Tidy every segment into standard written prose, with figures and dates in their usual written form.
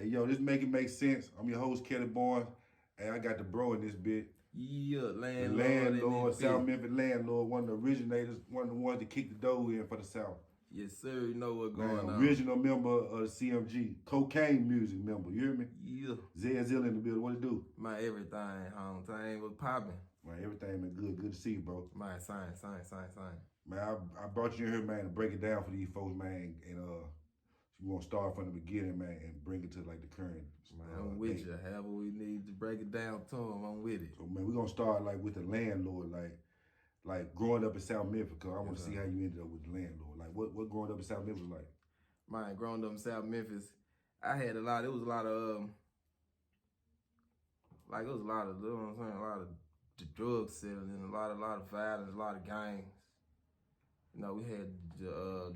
Hey, yo, this make it make sense. I'm your host, Kelly Barnes, and I got the bro in this bit. Yeah, The landlord, South Memphis landlord, one of the originators, one of the ones that kicked the door in for the South. Yes, sir. You know what's going on. Original member of the CMG, cocaine music member. You hear me? Yeah. ZED ZILLA in the building. What it do? My everything, hometown was popping. Man, everything been good. Good to see you, bro. My sign. Man, I brought you in here, man, to break it down for these folks, man, and you want to start from the beginning, man, and bring it to like the current. Man, I'm with you. However we need to break it down to them, I'm with it. So, man, we're gonna start like with the landlord, like growing up in South Memphis, because I want to see how you ended up with the landlord. Like, what growing up in South Memphis was like? Man, growing up in South Memphis, it was a lot of, you know what I'm saying, a lot of drug selling, and a lot of violence, a lot of gangs. You know, we had the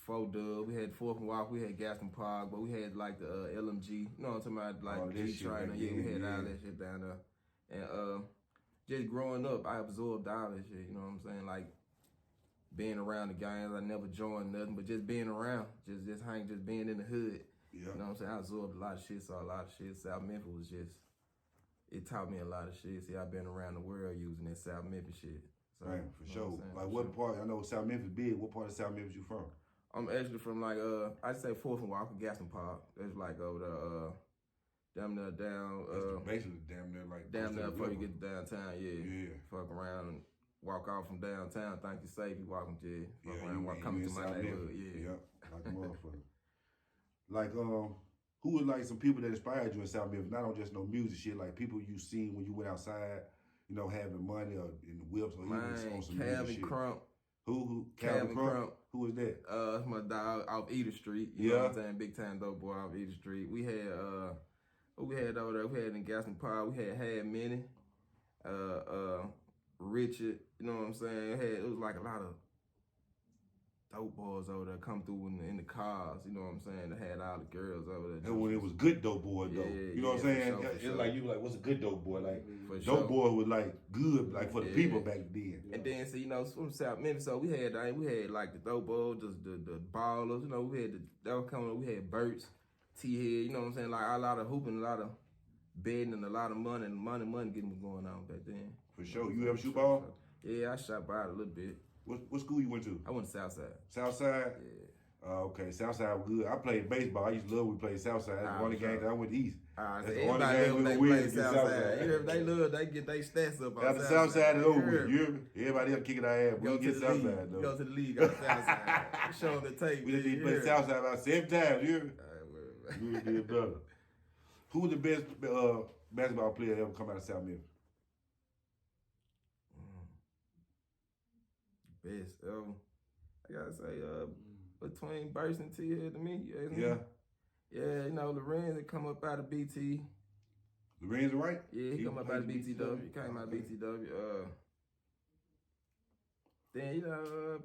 4-Dub, we had 4th and Walk, we had Gaston Park, but we had like the LMG, you know what I'm talking about, like G-Train, we had all that shit down there. And just growing up, I absorbed all that shit, you know what I'm saying? Like being around the gangs, I never joined nothing, but just being around, just being in the hood. Yeah. You know what I'm saying? I absorbed a lot of shit, saw a lot of shit. South Memphis was just, it taught me a lot of shit. See, I've been around the world using that South Memphis shit. So, right, for sure. Like what part, I know South Memphis big, what part of South Memphis you from? I'm actually from like, I'd say 4th and Walker, Gaston Park. That's like over there, damn near down. That's basically damn near like. Damn near before you get to downtown, Yeah. Fuck around and walk off from downtown, think you're safe, you walking to Fuck around, coming to my neighborhood, yeah. Like a motherfucker. Like, who was like some people that inspired you in South Memphis? Not on just no music shit, like people you seen when you went outside, you know, having money or in the whips or even on some music shit. Crump. Who? Calvin Crump. Who was that? That's my dog off Eater Street. You know what I'm saying? Big time dope boy off Eater Street. We had who we had over there? We had in Gaston Park. We had Minnie, Richard. You know what I'm saying? It was like a lot of dope boys over there come through in the cars. You know what I'm saying? They had all the girls over there. And when it was good dope boy though, you know what I'm saying? It's like you were like, what's a good dope boy? Like dope boy was like good, like for the people back then. And then, so you know, from South Memphis, so we had like the dope boys, the ballers. You know, we had Burts, T-Head. You know what I'm saying? Like a lot of hooping, a lot of betting, and a lot of money, and money getting going on back then. For sure. You ever shoot ball? Yeah, I shot by a little bit. What school you went to? I went to Southside. Southside? Yeah. Okay, Southside was good. I played baseball. I used to love when we played Southside. That's the only game that I went east. That's the only game we went against Southside. They get their stats up on Southside. The Southside is over. You hear me? Everybody else kicking our ass. Go to the league. Go to the league on Southside. Show them the tape. We just played Southside about 7 times. You hear me? We did better. Who was the best basketball player that ever come out of South Memphis? Best ever. I gotta say, between Burst and T-Head to me. Yeah. Yeah, you know, Lorenz had come up out of BT. Lorenz, right? Yeah, he come up out of BTW. He came out of BTW. Then, you know,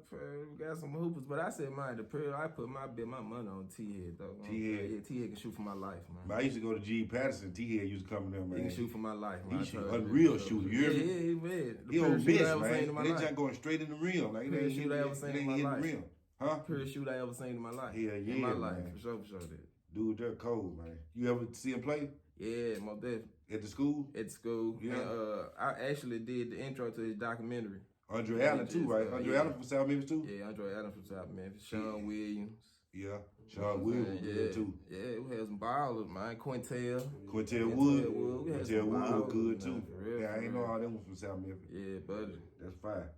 we got some hoopers, but I said mine, I put my money on T-Head, though. T-Head? Yeah, T-Head can shoot for my life, man. I used to go to G. Patterson. T-Head used to come in there, man. He can shoot for my life, man. He's an unreal shooter. You hear me? Yeah, man. He on miss, man. They just going straight in the rim. Like, Purest shoot I ever seen in my life. Huh? Purest shoot I ever seen in my life. Yeah, in my life, man. for sure that. Dude, they're cold, man. You ever see him play? Yeah, most definitely. At the school? At the school. Yeah. And, I actually did the intro to his documentary. Andre Allen too, right? Andre Allen from South Memphis too? Yeah, Andre Allen from South Memphis. Sean Williams. Yeah, Sean Williams good too. Yeah, we had some ballers, man. Quintel Wood was good too. Yeah, I ain't know all them was from South Memphis. Yeah, buddy. That's fine.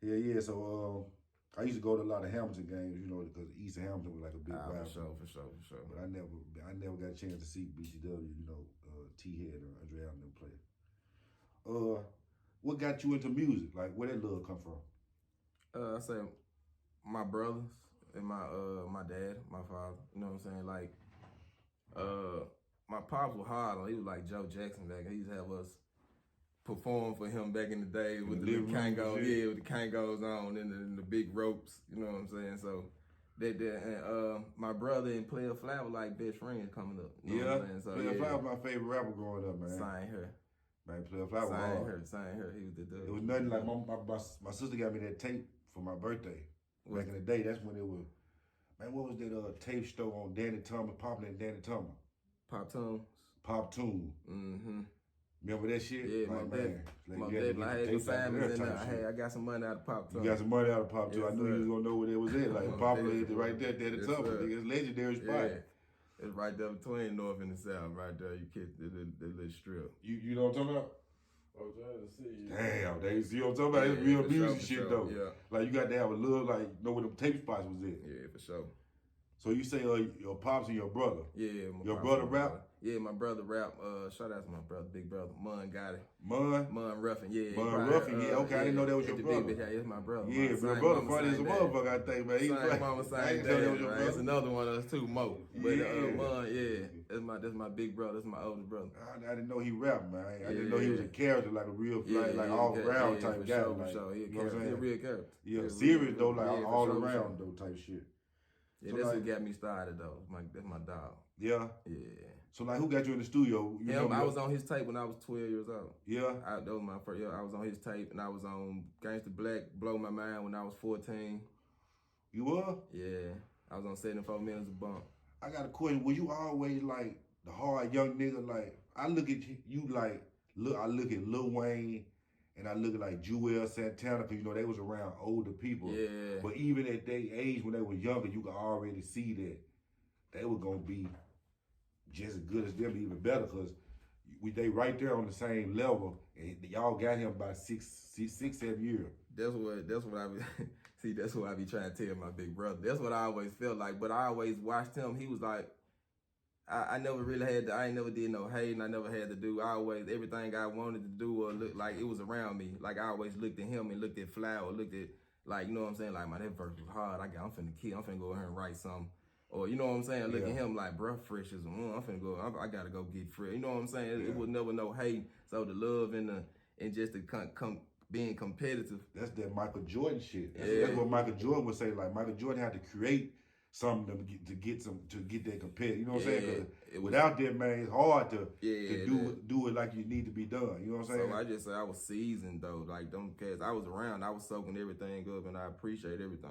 Yeah. So I used to go to a lot of Hamilton games, you know, because East Hamilton was like a big rival. For sure. But I never got a chance to see BTW, you know, T-Head or Andre Allen them play. What got you into music? Like, where that love come from? I say my brothers and my dad, my father. You know what I'm saying? Like, my pops was hard. He was like Joe Jackson back. He used to have us perform for him back in the day with the Kango, with the Kangos on and the big ropes. You know what I'm saying? So my brother and Player Fly were like best friends coming up. You know what I'm saying? So, Player Fly was my favorite rapper growing up, man. Same here. Man, Player Fly was hard. Same here. He was the dude. It was nothing like my sister got me that tape for my birthday. Back in the day, that's when it was. Man, what was that tape store on Danny Thomas, Poppin' and Danny Thomas? Pop Tunes. Pop Tune. Mm-hmm. Remember that shit? Yeah, like, man. Like, I had the families in there. I got some money out of Pop Tunes. You got some money out of Pop Tune. Yes, I knew you was gonna know where it was at. Like Popular is right there, at the top. It's legendary spot. Yeah. It's right there between North and the South, right there. You catch the little strip. You know what I'm talking about? I'm trying to see. Damn, they see what I'm talking about? It's real music shit though. Yeah. Like you got to have a little, like, know where the tape spots was at. Yeah, for sure. So you say your pops and your brother. Yeah, your brother rap? Yeah, my brother rap. Shout out to my brother, big brother, Mun got it. Mun Ruffin, yeah. Mun Ruffin, yeah. Okay, I didn't know that was your brother. It's my brother. Yeah, your brother funny as a motherfucker, I think, man. Same mama, same dad. That's another one of us too, Mo. But Mun, yeah, that's my big brother. That's my older brother. I didn't know he rapped, man. I didn't know he was a character, like a real, like all around type guy. For sure. He a real character. Yeah, serious though, like all around though type shit. Yeah, that's what got me started though. That's my dog. Yeah? Yeah. So like who got you in the studio? I was on his tape when I was 12 years old. Yeah? That was my first year. I was on his tape and I was on Gangsta Black, Blow My Mind when I was 14. You were? Yeah. I was on 74 Minutes of Bump. I got a question. Were you always like the hard young nigga? Like, I look at you like, I look at Lil Wayne and I look at like Jewel Santana, because, you know, they was around older people. Yeah. But even at their age, when they were younger, you could already see that they were going to be just as good as them, even better, because they right there on the same level, and y'all got him by 6-7 years. That's what I be, see, that's what I be trying to tell my big brother. That's what I always felt like, but I always watched him. He was like, I never really had to, I ain't never did no hating. I never had to do, everything I wanted to do or look like it was around me. Like I always looked at him and looked at Fly or looked at, like, you know what I'm saying? Like, man, that verse was hard. I'm finna go here and write something. Or, you know what I'm saying? Look at him like, bruh, fresh as I'm finna go, I gotta go get fresh. You know what I'm saying? It was never no hate. So the love and just the being competitive. That's that Michael Jordan shit. That's what Michael Jordan would say. Like, Michael Jordan had to create something to get that competitive. You know what I'm saying? Without that, man, it's hard to do it like you need to be done. You know what I'm saying? So I just say I was seasoned though. Like them cats, I was around. I was soaking everything up, and I appreciate everything.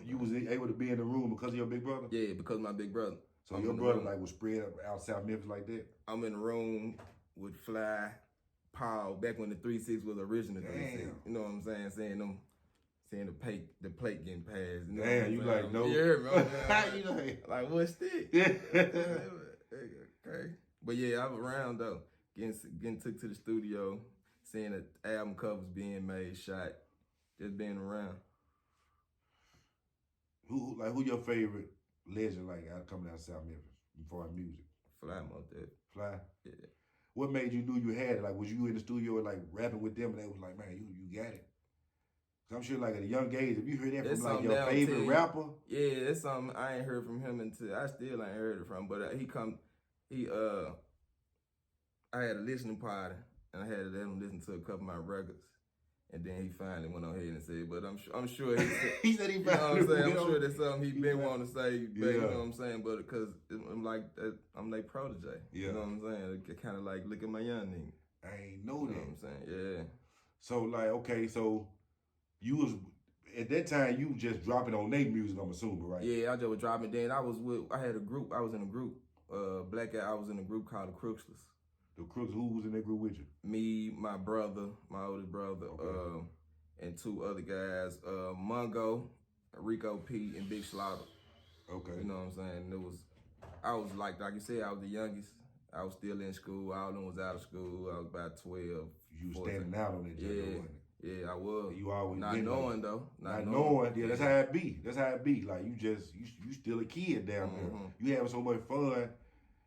You was able to be in the room because of your big brother? Yeah, because of my big brother. So your brother like was spread out South Memphis like that? I'm in the room with Fly, Paul, back when the 3-6 was original 3-6. You know what I'm saying? Seeing the plate getting passed. You know damn, you like, no. You heard me? You know, like, what's this? Okay. But yeah, I was around though. Getting took to the studio, seeing the album covers being made, shot, just being around. Who your favorite legend like coming out of South Memphis for music? Fly about that. Fly? Yeah. What made you knew you had it? Like, was you in the studio like rapping with them and they was like, man, you got it? Cause I'm sure like at a young age, if you heard that from like your favorite rapper. Yeah, that's something I ain't heard from him until, I still ain't heard it from, but I had a listening party and I had to let him listen to a couple of my records. And then he finally went on ahead and said, but I'm sure he said, he said he you know what I'm saying? I'm sure that's something he been finally wanting to say, but you know what I'm saying? But because I'm like protege. Yeah. You know what I'm saying? Kind of like, look at my young nigga. I ain't know that. You know what I'm saying? Yeah. So like, okay, so you was, at that time, you just dropping on their music, I'm assuming, right? Yeah, I just was dropping. Then I was in a group, Black Guy, I was in a group called the Crooksless. The Crooks, who was in that group with you? Me, my brother, my oldest brother, and two other guys, Mungo, Rico P, and Big Slaughter. Okay. You know what I'm saying? I was like you said, I was the youngest. I was still in school. All of them was out of school. I was about 12. You was standing out on that job, wasn't it? Yeah, I was. You always not knowing though. Not knowing. Yeah, that's how it be. That's how it be. Like you still a kid down there. You having so much fun.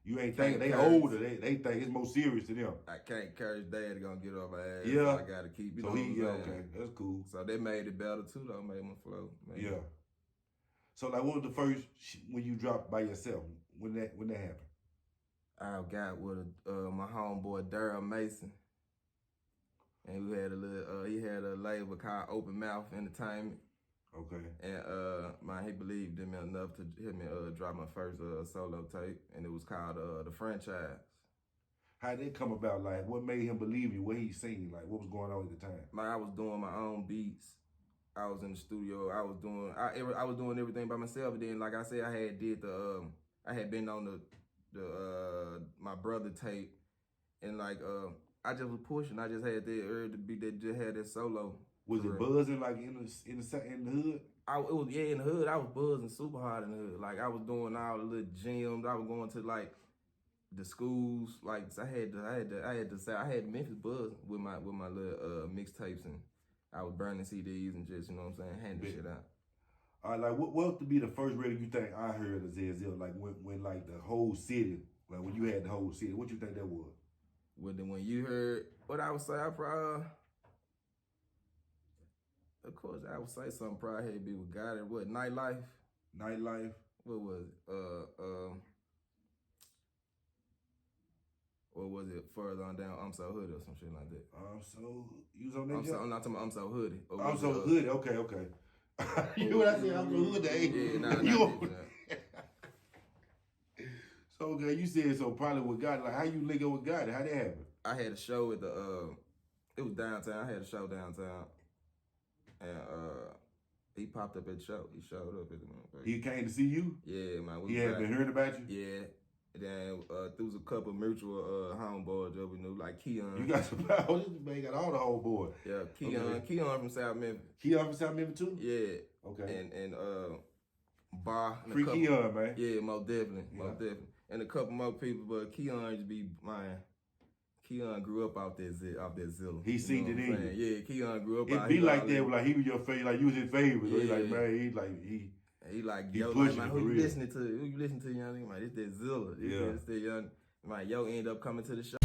You ain't thinking they older. They think it's more serious to them. I can't encourage dad gonna get off my ass. Yeah. So I gotta keep it. So okay, that's cool. So they made it better too though, made my flow. Yeah. So like, what was the first when you dropped by yourself? When that happened? I got with my homeboy Daryl Mason, and we had he had a label called Open Mouth Entertainment. Okay. And he believed in me enough to help me drop my first solo tape, and it was called The Franchise. How did it come about? Like, what made him believe you? What he seen? Like, what was going on at the time? Like, I was doing my own beats. I was in the studio. I was doing everything by myself. And then, like I said, I had been on my brother tape, and like I just was pushing. I just had that urge to be that. Just had that solo. Was it buzzing like in the hood? It was in the hood. I was buzzing super hard in the hood. Like I was doing all the little gyms. I was going to like the schools. Like so I had Memphis buzz with my little mixtapes, and I was burning CDs and just, you know what I'm saying, handing shit out. All right, like what would be the first record you think I heard of ZED ZILLA? Like when like the whole city, like when you had the whole city, what you think that was? When you heard, what I would say, I probably, of course, I would say something probably had to be with God. What, Nightlife? Nightlife. What was it? Or was it further on down? I'm So Hoodie or some shit like that. So you was on that? I'm not talking about I'm So Hoodie. I'm So Hoodie. Okay. You know what I said? I'm So Hoodie. Yeah, nah. So okay, you said so probably with God. Like how you link up with God? How that happen? I had a show at it was downtown. I had a show downtown, and he popped up at the show. He showed up at the. He came to see you? Yeah, man. He had been hearing about you? Yeah. And then there was a couple mutual homeboys that we knew, like Keon. You got some power. This man got all the homeboys. Yeah, Keon. Okay. Keon from South Memphis. Keon from South Memphis too? Yeah. Okay. And Bar. Free Keon, man. Yeah, most definitely. Yeah. Most definitely. And a couple more people, but Keon used to be mine. Keon grew up out there Zilla. He seen it in you. Yeah, Keon grew up It out be here. like that, like he was your favorite, like you was his favorite. Yeah. He like, man, He like, he yo, pushing like, it who for you real. listening to? Who you listening to, young nigga? This that Zilla. This that young. Yo end up coming to the show.